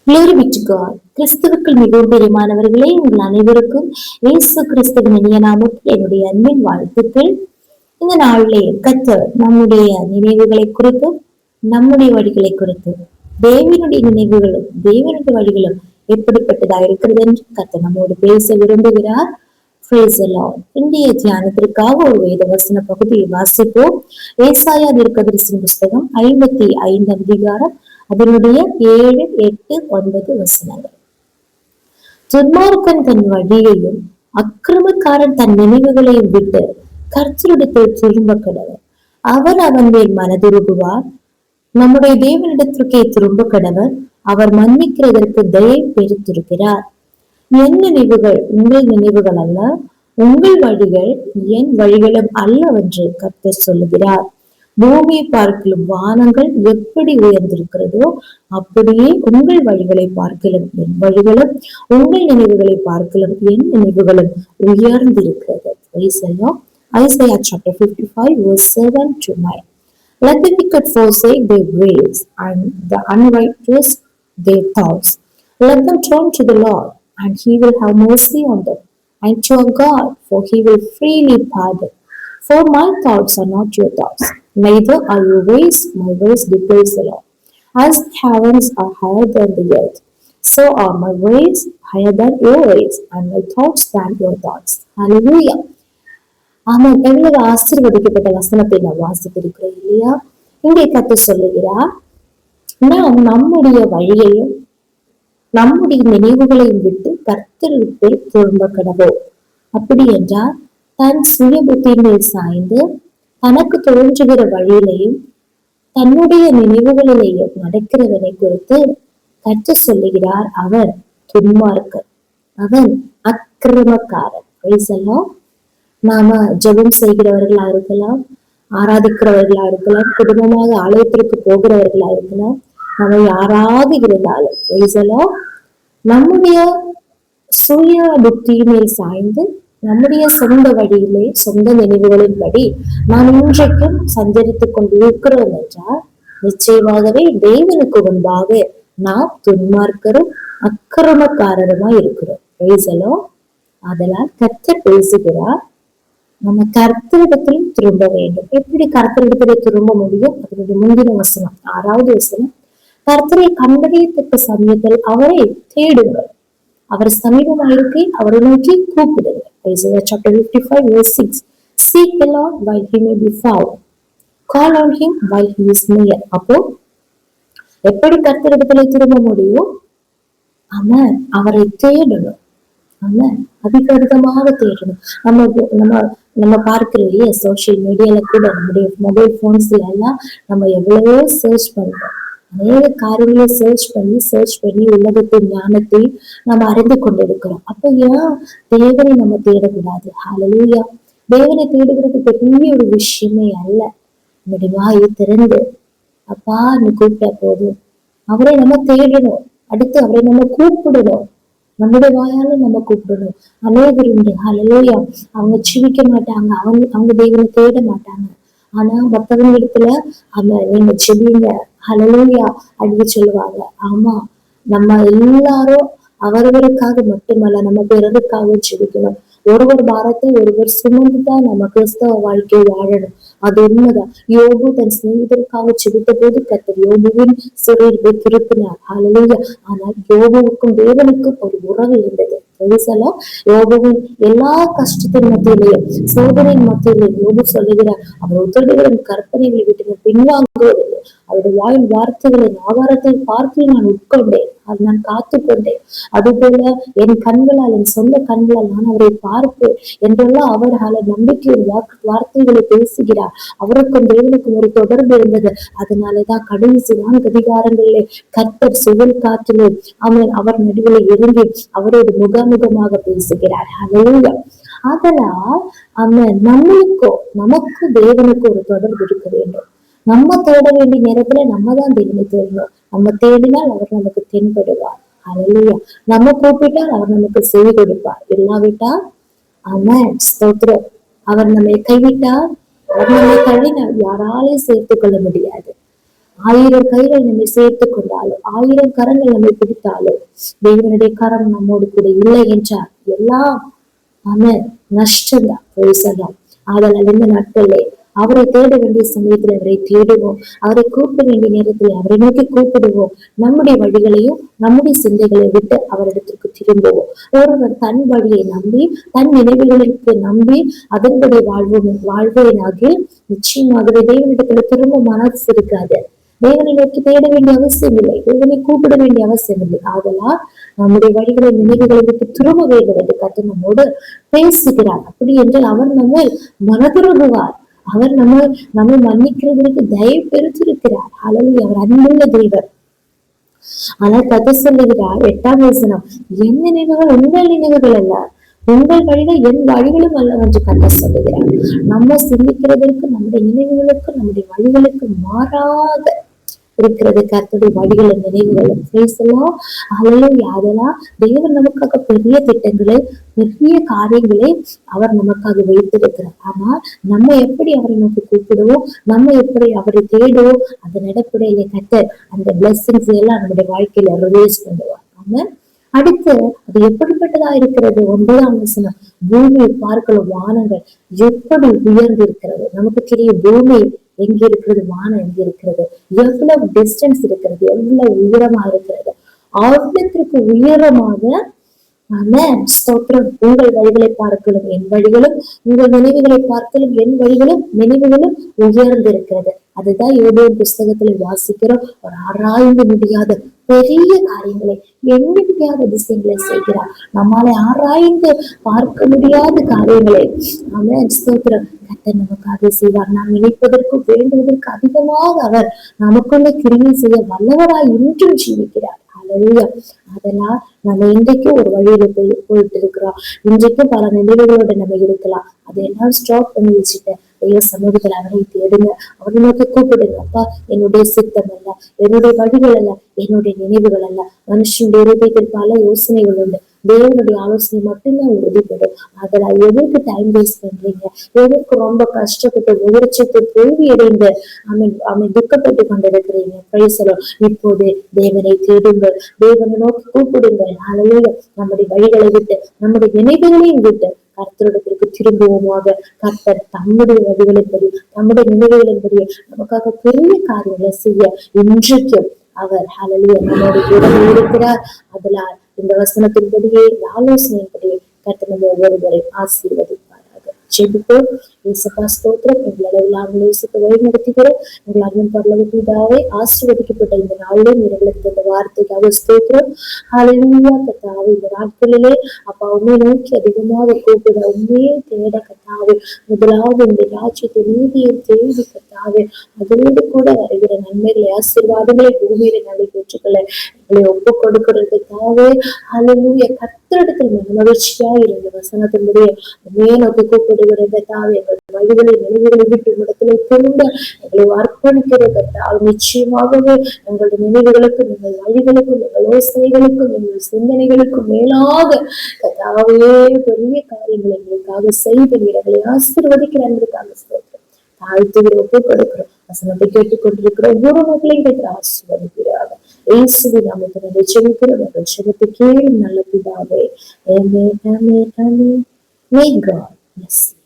Glory be to God. கிறிஸ்துவுக்குள் மிகவும் பிரியமானவர்களே, உங்கள் அனைவருக்கும் இயேசு கிறிஸ்துவின் இனிய நாமத்தில் என்னுடைய அன்பின் வாழ்த்துக்கள். இந்த நாளிலே கர்த்தர் நம்முடைய நினைவுகளை குறித்து, நம்முடைய வழிகளை குறித்து, தேவனுடைய நினைவுகளும் தேவனுடைய வழிகளும் எப்படிப்பட்டதா இருக்கிறது என்று கர்த்தர் நம்மோடு பேச விரும்புகிறார். Praise the Lord. இன்றைய தியானத்திற்காக ஒரு வேத வசன பகுதியை வாசிப்போம். ஏசாயா தீர்க்கதரிசியின் புஸ்தகம் 55 அதிகாரம் அதனுடைய 7, 8, 9 வசனங்கள். துன்மார்க்கன் தன் வழியையும் அக்கிரமக்காரன் தன் நினைவுகளையும் விட்டு கர்த்தரிடத்தில் திரும்ப கடவர். அவர் அவன் மேல் மனதுருகுவார். நம்முடைய தேவனிடத்திற்கே திரும்ப கடவர். அவர் மன்னிக்கிறதற்கு தயை பெருத்திருக்கிறார். என் நினைவுகள் உங்கள் நினைவுகள் அல்ல, உங்கள் வழிகள் என் வழிகளும் அல்லவென்று கர்த்தர் சொல்லுகிறார். பூமியை பார்க்கலும் வானங்கள் எப்படி உயர்ந்திருக்கிறதோ அப்படியே உங்கள் வழிகளை பார்க்கலும் என் வழிகளும், உங்கள் நினைவுகளை பார்க்கலும் என் நினைவுகளும் உயர்ந்திருக்கிறது. Isaiah chapter 55 verse 7 to 9. Let the wicked forsake their ways and the unrighteous their thoughts. Let them turn to the Lord, and he will have mercy on them, and to our God, for he will freely pardon. For my thoughts are not your thoughts, neither are your ways my ways, declares the Lord. As the heavens are higher than the earth, so are my ways higher than your ways, and my thoughts than your thoughts. Hallelujah. ஆமாம், எவ்வளவு ஆசீர்வதிக்கப்பட்ட வசனத்தை நாம் வாசித்திருக்கிறோம் இல்லையா? இங்கே கர்த்தர் சொல்லுகிறார், நாம் நம்முடைய வழியையும் நம்முடைய நினைவுகளையும் விட்டு கர்த்தரிடத்தில் திரும்ப கடவோம். அப்படி என்றால் தன் சுய புத்தியின் மேல் சாய்ந்து தனக்கு தோன்றுகிற வழியிலையும் தன்னுடைய நினைவுகளிலேயும் நடக்கிறவனை குறித்து கர்த்தர் சொல்லுகிறார், அவன் துன்மார்க்கன், அவன் அக்கிரமக்காரன். நாம ஜெபம் செய்கிறவர்களா இருக்கலாம், ஆராதிக்கிறவர்களா இருக்கலாம், குடும்பமாக ஆலயத்திற்கு போகிறவர்களா இருக்கலாம், நம்ம யாராவது இருந்தாலும் நம்முடைய சுய புத்தியின் மேல் சாய்ந்து நம்முடைய சொந்த வழியிலே சொந்த நினைவுகளின் படி நாம் இன்றைக்கும் சஞ்சரித்துக் கொண்டு இருக்கிறோம் என்றால் நிச்சயமாகவே தேவனுக்கு முன்பாக நாம் துன்மார்க்கரும் அக்கிரமக்காரருமா இருக்கிறோம். அதனால் கர்த்தர் பேசுகிறார், நம்ம கர்த்தரிடத்திலும் திரும்ப வேண்டும். எப்படி கர்த்தரிடத்திலே திரும்ப முடியும்? அதனுடைய முந்தின வசனம் 6வது வசனம், கர்த்தரை கண்டறியத்தக்க சமயத்தில் அவரை தேடுங்கள், அவர் சமீபமாயிருக்கை அவரை நோக்கி கூப்பிடுங்கள். Isaiah chapter 55 verse 6. Seek the Lord while he may be found, call on him while he is near. அப்போ எப்படி கர்த்தரிடத்திலே திரும்ப முடியும்? அவன் அவரை தேடணும், அவன் அதிகமாக தேடணும். நம்ம பார்க்கிறோம் இல்லையா, சோசியல் மீடியால கூட நம்முடைய மொபைல் போன்ஸ்ல எல்லாம் நம்ம எவ்வளவோ சர்ச் பண்றோம், அநேக காரியங்களை சர்ச் பண்ணி உலகத்தின் ஞானத்தை நம்ம அறிந்து கொண்டிருக்கிறோம். அப்போ ஏன் தேவனை நம்ம தேடக்கூடாது? ஹல்லேலூயா. தேவனை தேடுகிறது பெரிய ஒரு விஷயமே அல்ல. நம்முடைய வாயை திறந்து அப்பா நீ கூப்பிட்டா போதும், அவரை நம்ம தேடணும், அடுத்து அவரை நம்ம கூப்பிடணும், நம்முடைய வாயால நம்ம கூப்பிடணும். அநேகர் உண்டு, ஹல்லேலூயா, அவங்க ஜீவிக்க மாட்டாங்க, அவங்க தேவனை தேட மாட்டாங்க. ஆனா மத்தவங்க இடத்துல நீங்க செவிங்க ஹல்லேலூயா அப்படின்னு சொல்லுவாங்க. ஆமா, நம்ம எல்லாரும் அவரவருக்காக மட்டுமல்ல, நம்ம பிறருக்காகவும் செவிக்கணும். ஒருவர் பாரத்தை ஒருவர் சுமந்துதான் நம்ம கிறிஸ்தவ வாழ்க்கையை வாழணும். அது உண்மைதான். யோபு தன் சிநேகிதருக்காக செபித்த போது கர்த்தர் யோபுவின் சிறையை திருப்பினார். ஹல்லேலூயா. ஆனால் யோபுவுக்கும் தேவனுக்கும் ஒரு உறவு இருந்தது. யோபுவின் எல்லா கஷ்டத்தின் மத்தியிலையும் சோதனையின் மத்தியிலையும் யோபு சொல்லுகிறார், அவர் உதடுகளின் கற்பனைகளை விட்டு பின்வாங்குவதில்லை, அவருடைய வாயின் வார்த்தைகளின் ஆகாரத்தை பார்த்து நான் உட்கொண்டேன், அது நான் காத்து கொண்டேன், அதுபோல என் கண்களால் என் சொந்த கண்களால் நான் அவரை பார்ப்பேன் என்றெல்லாம் அவரால் நம்பிக்கையின் வார்த்தைகளை பேசுகிறார். அவருக்கும் தேவனுக்கும் ஒரு தொடர்பு இருந்தது. அதனாலதான் கடைசி 4 அதிகாரங்களிலே கர்த்தர் சுழல் காற்றிலே அவர் நடுவில் இறங்கி அவரோடு முகமுகமாக பேசுகிறார். அதனால் நமக்கு தேவனுக்கு ஒரு தொடர்பு இருக்க வேண்டும். நம்ம தேட வேண்டிய நேரத்துல நம்ம தான் தேவனை தேடணும். நம்ம தேடினால் அவர் நமக்கு தென்படுவார். ஹல்லேலூயா. நம்ம கூப்பிட்டால் அவர் நமக்கு செவி கொடுப்பார். இல்லாவிட்டால் ஸ்தோத்திரம், அவர் நம்மை கைவிட்டால் அவர் நம்மை தள்ளினால் யாராலையும் சேர்த்து கொள்ள முடியாது. 1000 கைகள் நம்மை சேர்த்து கொண்டாலும், 1000 கரங்கள் நம்மை பிடித்தாலும், தேவனுடைய கரம் நம்மோடு கூட இல்லை என்றால் எல்லாம் அவன் நஷ்டம்தான் சொல்லலாம். ஆதலால் இந்த நாட்களிலே அவரை தேட வேண்டிய சமயத்தில் அவரை தேடுவோம், அவரை கூப்பிட வேண்டிய நேரத்தில் அவரை நோக்கி கூப்பிடுவோம். நம்முடைய வழிகளையும் நம்முடைய சிந்தைகளை விட்டு அவரிடத்திற்கு திரும்புவோம். ஒருவர் தன் வழியை நம்பி தன் நினைவுகளுக்கு நம்பி அதன்படி வாழ்வையினாகில் நிச்சயமாகவே தேவனிடத்துல திரும்ப மனசு இருக்காது. தேவனை நோக்கி தேட வேண்டிய அவசியம் இல்லை, தேவனை கூப்பிட வேண்டிய அவசியம் இல்லை. ஆதலால் நம்முடைய வழிகளை நினைவுகளை விட்டு திரும்ப வேண்டும் என்று கர்த்தர் நம்மோடு பேசுகிறார். அப்படி என்றால் அவர் நம்மை மனதுருகுவார், அவர் நம்மை மன்னிக்கிறதற்கு தயவு பெருத்திருக்கிறார். அல்லது அவர் அன்புள்ள தேவர். ஆனால் கதை சொல்லுகிறார் 8ஆம் வசனம், என் நினைவுகள் உங்கள் நினைவுகள் அல்ல, உங்கள் வழிகள் என் வழிகளும் அல்ல என்று கதை சொல்லுகிறார். நம்ம சிந்திக்கிறதற்கு நம்முடைய நினைவுகளுக்கு நம்முடைய வழிகளுக்கு மாறாக இருக்கிறது கர்த்தருடைய வழிகளும் நினைவுகளும். பேசலாம் அலையும் யாதெல்லாம் தேவன் நமக்காக பெரிய திட்டங்களை பெரிய காரியங்களை அவர் நமக்காக வைத்திருக்கிறார். ஆனால் நம்ம எப்படி அவரை நோக்கி கூப்பிடுவோம், நம்ம எப்படி அவரை தேடுவோம், அதன் அடிப்படையில கர்த்தர் அந்த பிளெஸிங்ஸ் எல்லாம் நம்முடைய வாழ்க்கையில ரிலீஸ் பண்ணுவார். ஆமா, அடுத்து அது எப்படிப்பட்டதா இருக்கிறது? 9ஆம் வசனம், பூமியை பார்க்கலாம் வானங்கள் எப்படி உயர்ந்து இருக்கிறது. நமக்கு தெரியும் பூமி எங்க இருக்கிறது, வானம் எங்க இருக்கிறது, எவ்வளவு டிஸ்டன்ஸ் இருக்கிறது, எவ்வளவு உயரமா இருக்கிறது. ஆழத்திற்கு உயரமாக ஸ்தோத்திரம். உங்கள் வழிகளை பார்க்கலும் என் வழிகளும், உங்கள் நினைவுகளை பார்க்கலும் என் வழிகளும் நினைவுகளும் உயர்ந்து இருக்கிறது. அதுதான் ஏதோ புஸ்தகத்துல வாசிக்கிறோம். ஒரு ஆராய்ந்து முடியாத பெரிய காரியங்களை, எண்ண முடியாத விஷயங்களை செய்கிறார். நம்மால ஆராய்ந்து பார்க்க முடியாத காரியங்களை ஸ்தோத்திரம் கர்த்தர் நமக்காக செய்வார். நாம் நினைப்பதற்கு வேண்டுவதற்கு அதிகமாக அவர் நமக்குள்ள கிரியை செய்ய வல்லவராய் இன்றும் ஜீவிக்கிறார். அதெல்லாம் நம்ம இன்றைக்கு ஒரு வழியில போயிட்டு இருக்கிறோம். இன்றைக்கும் பல நினைவுகளோட நம்ம இருக்கலாம். அதையெல்லாம் ஸ்டாப் பண்ணி வச்சுட்டு தெய்வ சமூகத்துல அவரை தேடுங்க, அவரை நோக்கி கூப்பிடுங்க. அப்பா, என்னுடைய சித்தம் அல்ல, என்னுடைய வழிகள் அல்ல, என்னுடைய நினைவுகள் அல்ல. மனுஷனுடைய இருதயத்தில் பல யோசனைகள் உண்டு, தேவனுடைய ஆலோசனை மட்டும்தான் உறுதிப்படும். அதெல்லாம் எதற்கு டைம் வேஸ்ட் பண்றீங்க? எதற்கு ரொம்ப கஷ்டப்பட்டு முயற்சித்து தோல்வி அடைந்து துக்கப்பட்டு கொண்டிருக்கிறீங்க? பேசலாம். இப்போது தேவனை தேடுங்கள், தேவனை நோக்கி கூப்பிடுங்கள். அலையில நம்முடைய வழிகளை விட்டு நம்முடைய நினைவுகளையும் விட்டு கர்த்தரிடத்திற்கு திரும்புவோமாக. கர்த்தர் தம்முடைய வழிகளின்படி நம்முடைய நினைவுகளின்படி நமக்காக பெரிய காரியங்களை செய்ய இன்றைக்கும் அவர் ஹல்லேலூயா நம்மோடு கூட இருக்கிறார். அதனால் இந்த வசனத்தின்படியே ஆலோசனையின்படியே கர்த்தர் நம்ம ஒவ்வொருவரையும் ஆசீர்வதிப்பாராக. ஜெபிப்போம். இயேசுப்பா ஸ்தோத்திரம். எங்கள் அளவில்லாமல் நேசித்து வழி நடத்துகிறோம். எங்கள் அருள் பரலோக பிதாவே, ஆசீர்வதிக்கப்பட்ட இந்த நாளிலே எங்களுக்கு இந்த வார்த்தைக்காக ஸ்தோத்திரம். ஹல்லேலூயா கர்த்தாவே, இந்த நாட்களிலே அப்பா உண்மையை நோக்கி அதிகமாக கூப்பிட, உண்மையை தேட கர்த்தாவே, முதலாவது இந்த ராஜ்யத்தை நீதியை தேடி கர்த்தாவே, அதோடு கூட வருகிற நன்மைகளை ஆசீர்வாதங்களை பூமியில நாளை பெற்றுக்கொள்ள எங்களை ஒப்பு கொடுக்கிறது கர்த்தாவே. ஹல்லேலூயா கர்த்தரிடத்தில் மகிழ்ச்சியா இருந்த வசனத்தினுடைய உண்மையை நோக்கி கூப்பிடுகிற கர்த்தாவே, வழிகளை நினைவுகளை விட்டு இடத்துல திரும்ப எங்களை அர்ப்பணிக்கிற கர்த்தாவே, நிச்சயமாகவே எங்களுடைய நினைவுகளுக்கும் எங்கள் வழிகளுக்கும் எங்கள் யோசனைகளுக்கும் எங்கள் சிந்தனைகளுக்கும் மேலாக கர்த்தாவே பெரிய காரியங்களை எங்களுக்காக செய்து எங்களை ஆசீர்வதிக்கிற எங்களுக்காக தாழ்த்துகிற ஒப்பு கொடுக்கிறோம். வசனத்தை கேட்டுக்கொண்டிருக்கிற ஒவ்வொரு மக்களையும் கேட்டு ஆசீர்வதிக்கிறாங்க. இயேசுவின் நாமத்தினாலே ஜெபிக்கிறோம். எங்கள் ஜெபத்தை கேளும் நல்ல பிதாவே. ஆமென், ஆமென், ஆமென். May God bless you.